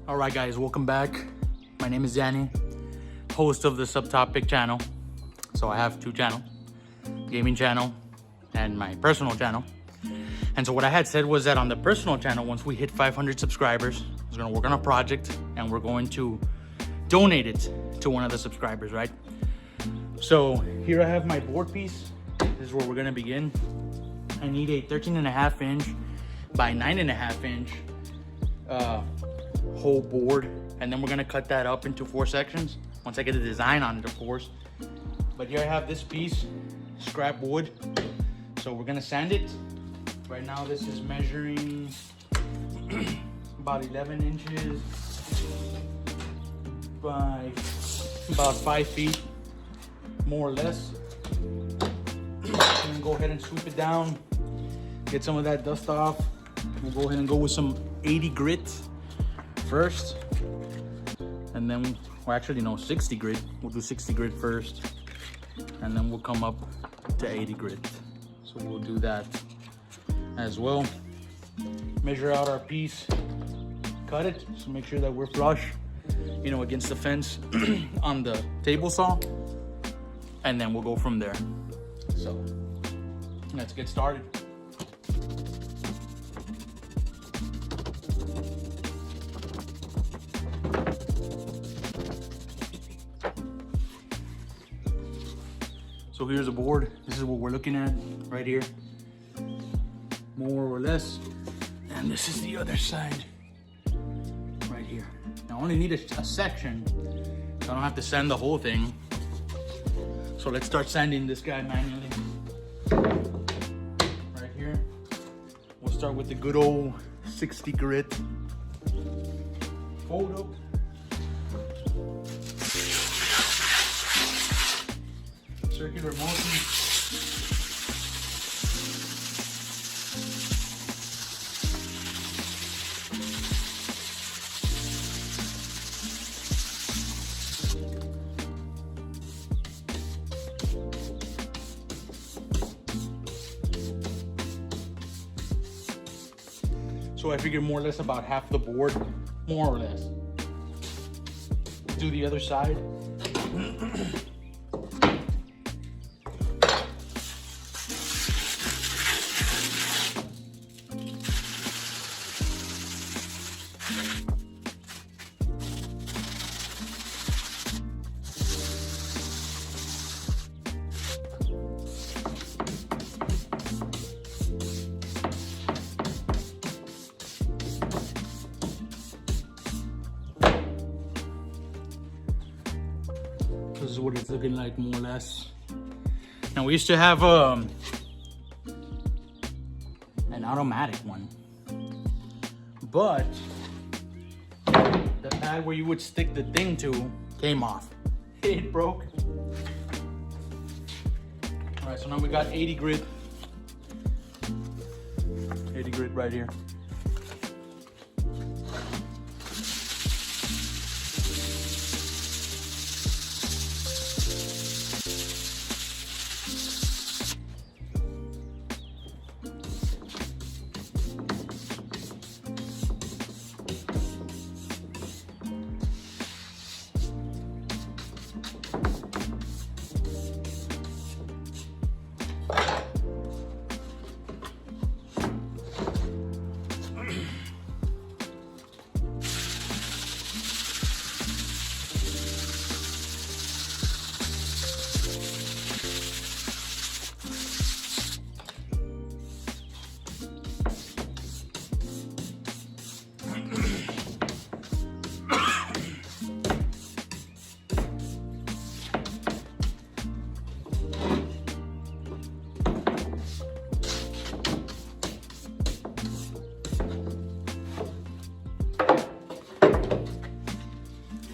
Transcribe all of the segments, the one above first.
Alright guys, welcome back. My name is Danny, host of the Subtopic channel. So I have two channels, gaming channel and my personal channel. And so what I had said was that on the personal channel, once we hit 500 subscribers, I was gonna work on a project and we're going to donate it to one of the subscribers, right? So here I have my board piece. This is where we're gonna begin. I need a 13.5 inch by 9.5 inch whole board, and then we're gonna cut that up into 4 sections once I get a design on it, of course. But here I have this piece, scrap wood, so we're gonna sand it. Right now this is measuring about 11 inches by about 5 feet, more or less. And go ahead and sweep it down, get some of that dust off. We'll go ahead and go with some 80 grit first, and then, well, actually no, 60 grit. We'll do 60 grit first, and then we'll come up to 80 grit. So we'll do that as well. Measure out our piece, cut it, so make sure that we're flush, you know, against the fence on the table saw, and then we'll go from there. So let's get started. So here's a board. This is what we're looking at right here, more or less. And this is the other side right here. Now I only need a section, so I don't have to sand the whole thing. So let's start sanding this guy manually. Right here, we'll start with the good old 60 grit photo. Circular motion. So I figure more or less about half the board, more or less. Do the other side. This is what it's looking like, more or less. Now we used to have an automatic one, but the pad where you would stick the thing to came off. It broke. All right, so now we got 80 grit. 80 grit right here.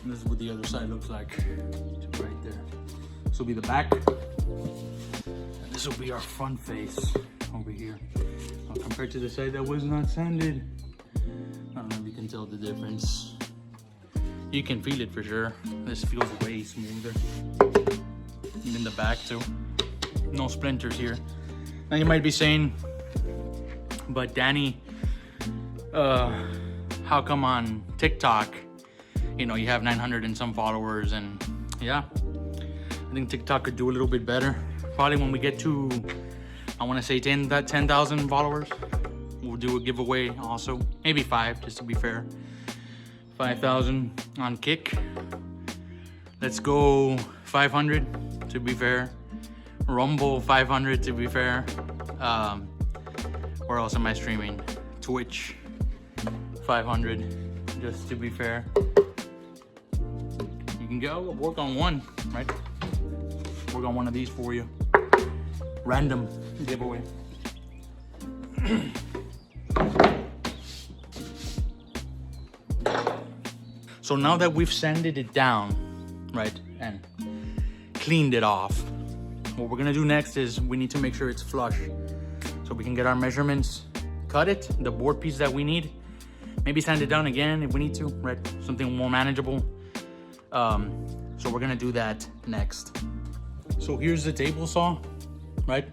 This is what the other side looks like, right there. This will be the back, and this will be our front face over here. Now, compared to the side that was not sanded, I don't know if you can tell the difference. You can feel it for sure. This feels way smoother. Even the back too. No splinters here. Now you might be saying, but Danny, how how come on TikTok, you know, you have 900 and some followers, and yeah, I think TikTok could do a little bit better. Probably when we get to, I want to say 10,000 followers, we'll do a giveaway also. Maybe 5, just to be fair. 5,000 on Kick. Let's go 500 to be fair. Rumble 500 to be fair. Where else am I streaming? Twitch 500 just to be fair. You can go work on one, right? Work on one of these for you. Random giveaway. So now that we've sanded it down, right, and cleaned it off, what we're gonna do next is we need to make sure it's flush so we can get our measurements, cut it, the board piece that we need, maybe sand it down again if we need to, right? Something more manageable. So we're gonna do that next. So here's the table saw, right?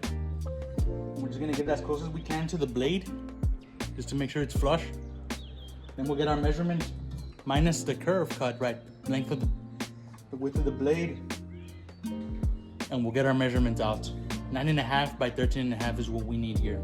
We're just gonna get as close as we can to the blade just to make sure it's flush. Then we'll get our measurements minus the curve cut, right? Length of the width of the blade. And we'll get our measurements out. 9.5 by 13.5 is what we need here.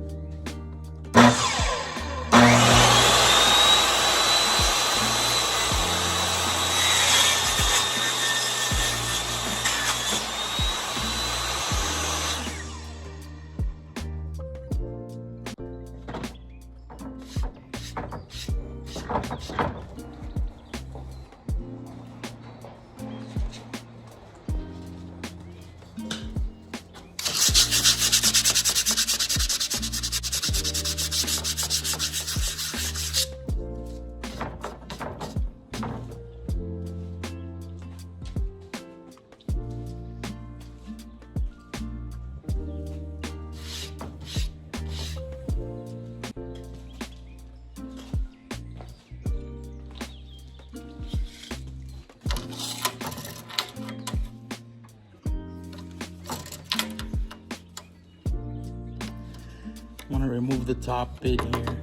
I want to remove the top bit here.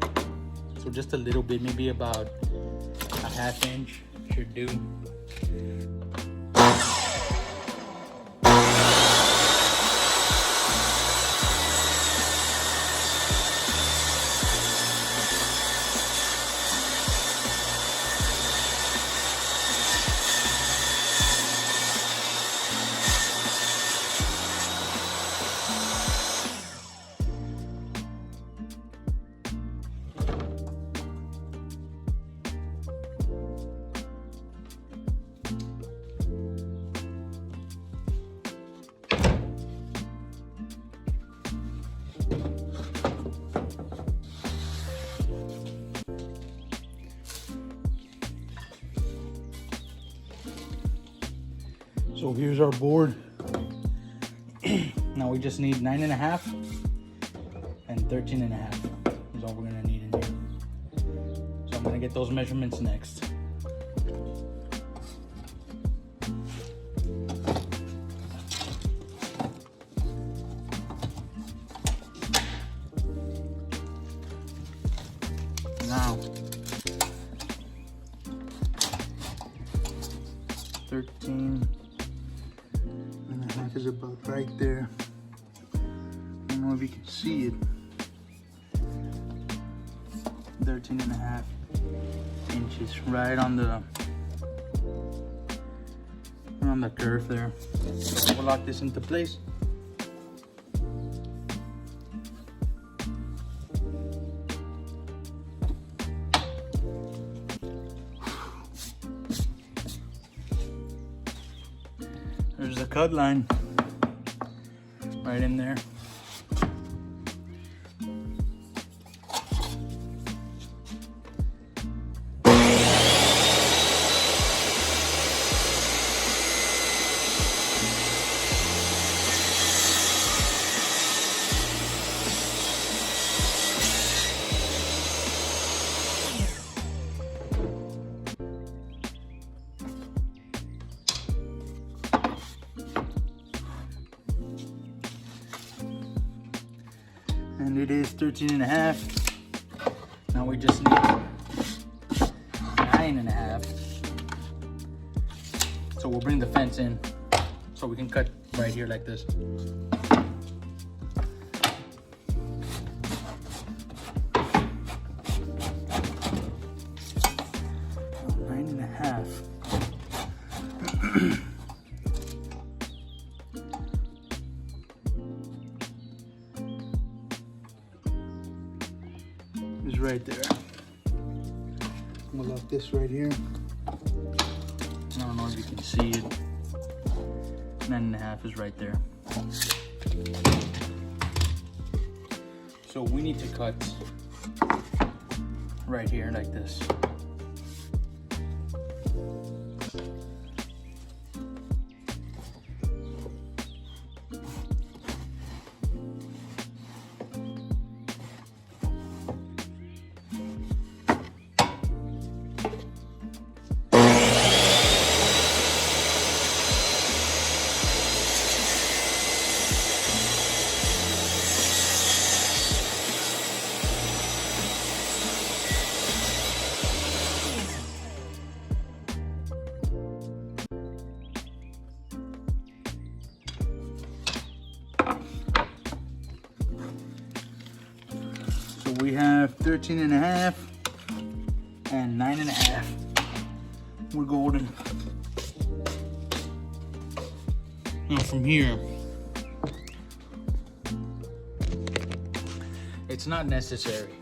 So just a little bit, maybe about a ½ inch should do. So here's our board. Now we just need 9.5 and 13.5 is all we're gonna need in here. So I'm gonna get those measurements next. Now 13.5 is about right there. I don't know if you can see it. 13.5 inches, right on the curve there. We'll lock this into place. There's the cut line right in there. And it is 13.5. Now we just need So we'll bring the fence in so we can cut right here like this. Is right there. I'm gonna lock this right here. I don't know if you can see it. 9.5 is right there. So we need to cut right here like this. So we have 13.5 and 9.5. We're golden. Now from here, it's not necessary,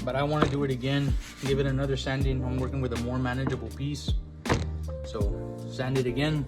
but I want to do it again, give it another sanding. I'm working with a more manageable piece, so sand it again.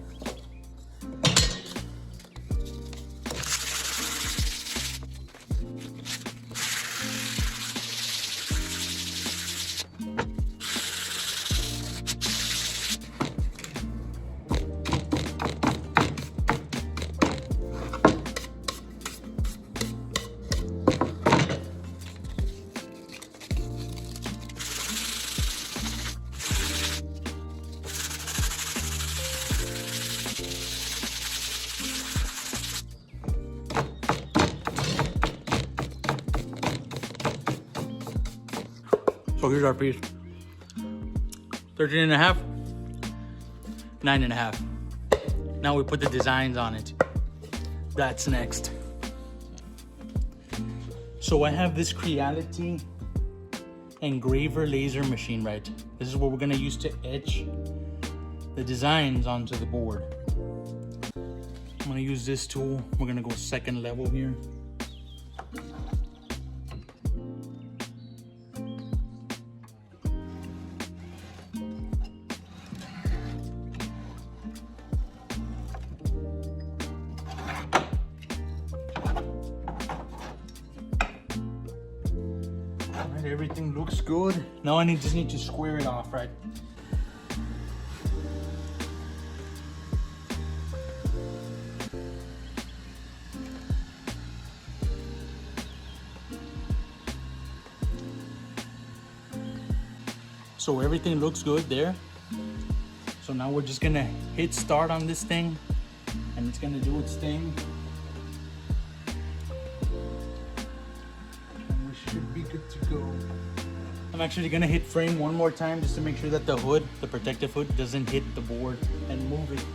So here's our piece. 13.5, 9.5. Now we put the designs on it. That's next. So I have this Creality engraver laser machine, right? This is what we're gonna use to etch the designs onto the board. I'm gonna use this tool. We're gonna go second level here. Everything looks good. Now I just need to square it off, right? So everything looks good there. So now we're just gonna hit start on this thing and it's gonna do its thing. Should be good to go. I'm actually gonna hit frame one more time just to make sure that the hood, the protective hood, doesn't hit the board and move it.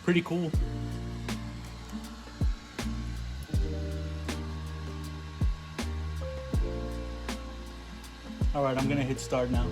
Pretty cool. All right, I'm gonna hit start now.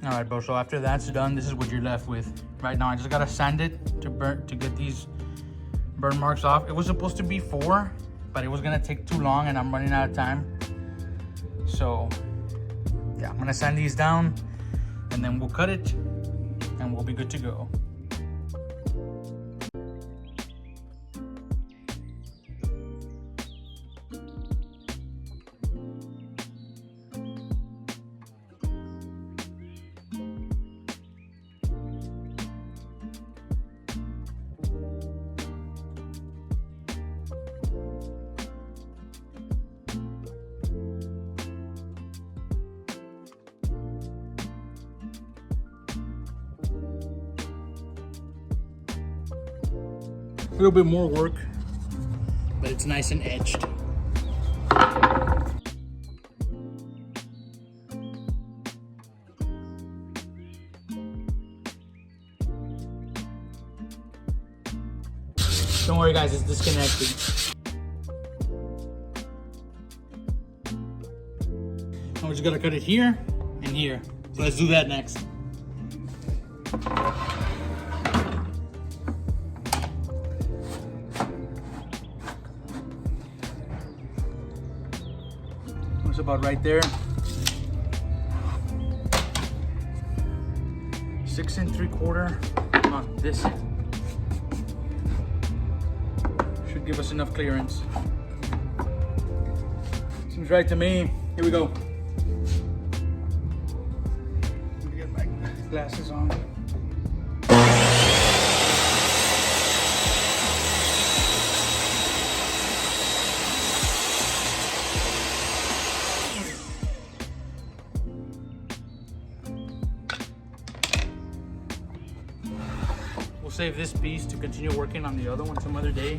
All right, bro, so after that's done, this is what you're left with. Right now, I just gotta sand it to get these burn marks off. It was supposed to be 4, but it was gonna take too long and I'm running out of time. So yeah, I'm gonna sand these down and then we'll cut it and we'll be good to go. A little bit more work, but it's nice and edged. Don't worry guys, it's disconnected. Now we're just gonna cut it here and here. So let's do that next. It's about right there. 6 3/4 on this end. Should give us enough clearance. Seems right to me. Here we go. Let me get my glasses on. Save this piece to continue working on the other one some other day.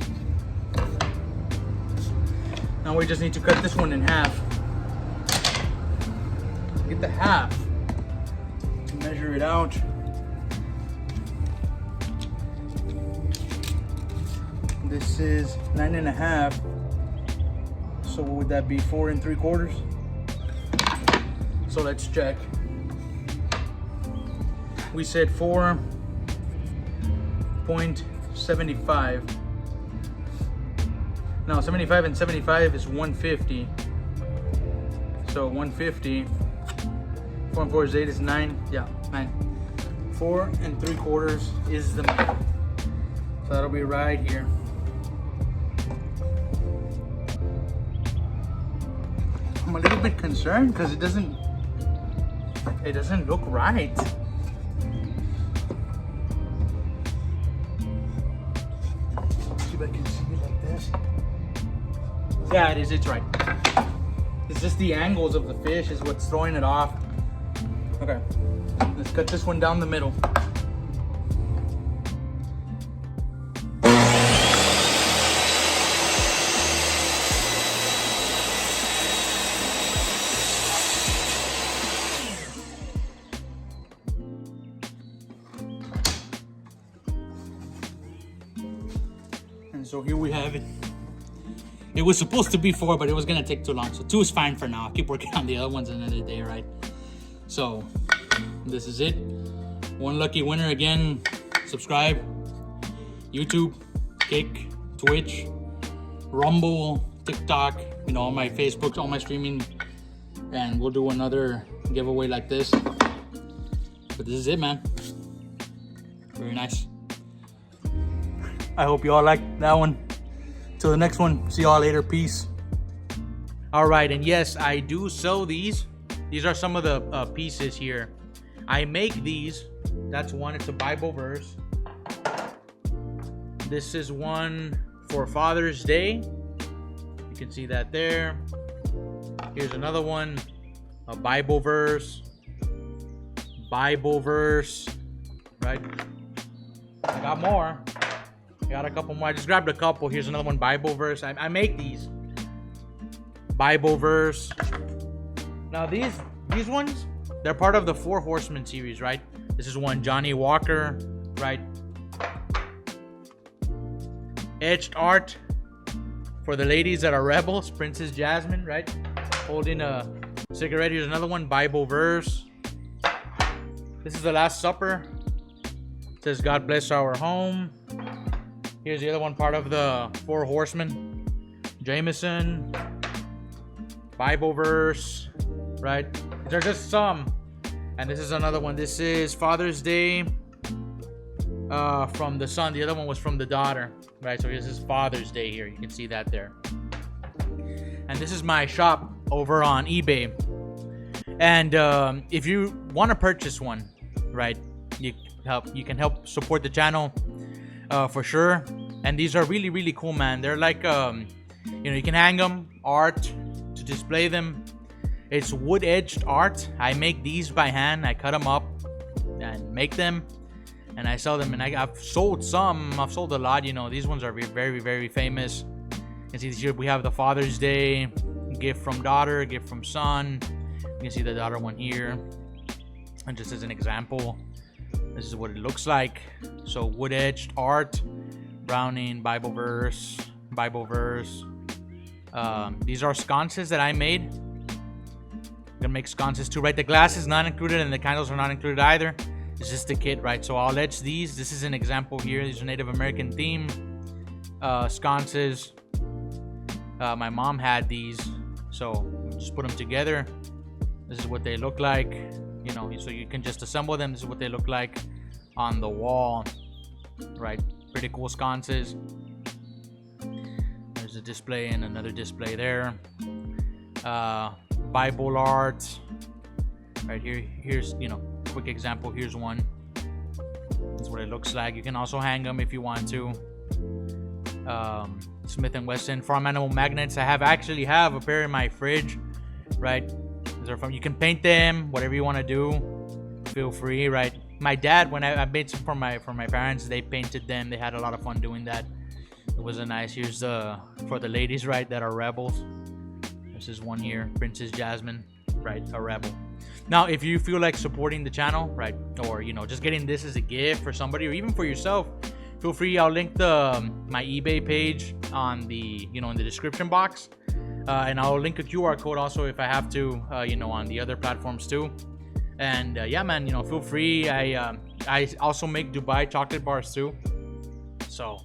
Now we just need to cut this one in half. Get the half. Measure it out. This is 9 1/2. So what would that be? 4 3/4. So let's check. We said 4.75. Now 75 and 75 is 150. So 150. 4 and 4 is 8 is 9. Yeah, 9. 4 3/4 is the middle. So that'll be right here. I'm a little bit concerned because it doesn't look right. See if I can see it like this. Yeah, it is. It's right. It's just the angles of the fish is what's throwing it off. Okay, let's cut this one down the middle. And so here we have it. It was supposed to be 4, but it was gonna take too long. So 2 is fine for now. I'll keep working on the other ones another day, right? So this is it. One lucky winner again. Subscribe. YouTube, Kick, Twitch, Rumble, TikTok, you know, all my Facebooks, all my streaming. And we'll do another giveaway like this. But this is it, man. Very nice. I hope you all liked that one. Till the next one, see y'all later. Peace. All right, and yes, I do sew these. These are some of the pieces here. I make these. That's one. It's a Bible verse. This is one for Father's Day. You can see that there. Here's another one. A Bible verse. Bible verse. Right? I got more. Got a couple more. I just grabbed a couple. Here's another one. Bible verse. I make these. Bible verse. Now these ones, they're part of the 4 Horsemen series, right? This is one. Johnny Walker, right? Etched art for the ladies that are rebels. Princess Jasmine, right? Holding a cigarette. Here's another one. Bible verse. This is the Last Supper. It says, God bless our home. Here's the other one, part of the Four Horsemen. Jameson. Bible verse. Right? These are just some. And this is another one. This is Father's Day from the son. The other one was from the daughter. Right? So this is Father's Day here. You can see that there. And this is my shop over on eBay. And if you want to purchase one, right, you can help support the channel for sure. And these are really, really cool, man. They're like you can hang them, art to display them. It's wood edged art. I make these by hand. I cut them up and make them, and I sell them. And I've sold some. I've sold a lot. These ones are very, very famous. You can see here we have the Father's Day, gift from daughter, gift from son. You can see the daughter one here. And just as an example, this is what it looks like. So wood edged art, Browning, Bible verse. These are sconces that I made. I'm gonna make sconces too, right? The glass is not included and the candles are not included either. It's just the kit, right? So I'll etch these. This is an example here. These are Native American theme sconces. My mom had these, so just put them together. This is what they look like, so you can just assemble them. This is what they look like on the wall, right? Pretty cool sconces. There's a display and another display there. Bible art, right here. Here's, quick example. Here's one. That's what it looks like. You can also hang them if you want to. Smith & Wesson farm animal magnets. I actually have a pair in my fridge, right? These are you can paint them, whatever you want to do. Feel free, right? My dad, when I made some for my parents, they painted them. They had a lot of fun doing that. It was a nice. Here's for the ladies, right, that are rebels. This is one here, Princess Jasmine, right, a rebel. Now, if you feel like supporting the channel, right, or just getting this as a gift for somebody or even for yourself, feel free. I'll link my eBay page on the in the description box, and I'll link a QR code also if I have to, on the other platforms too. And yeah, man, feel free. I also make Dubai chocolate bars too. So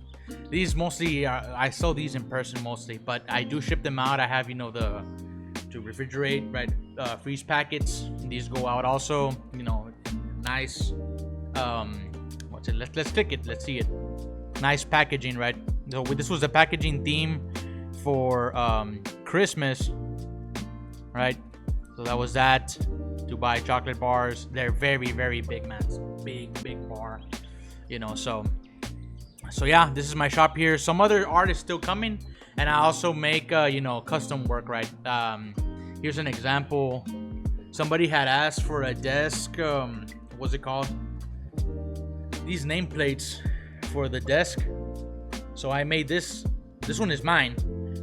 these mostly I sell these in person mostly, but I do ship them out. I have to refrigerate, right, freeze packets. These go out also. Nice. What's it? Let's click it. Let's see it. Nice packaging, right? So this was the packaging theme for Christmas, right? So that was that. Dubai chocolate bars. They're very, very big, man. Big bar. So yeah, this is my shop here. Some other art is still coming, and I also make custom work, right? Here's an example. Somebody had asked for a desk. What's it called? These nameplates for the desk. So I made this. This one is mine,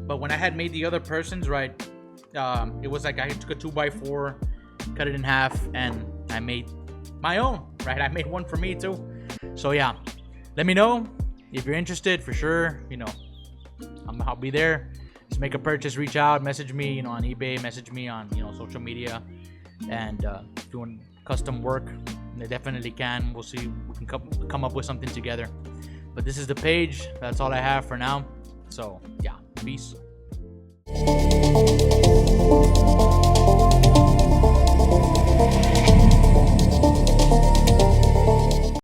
but when I had made the other person's, right, it was like I took a 2x4, cut it in half, and I made my own, right? I made one for me too. So yeah, let me know if you're interested, for sure. I'll be there. Just make a purchase, reach out, message me, on eBay, message me on, social media, and doing custom work. They definitely can. We'll see. We can come up with something together. But this is the page. That's all I have for now. So yeah, peace.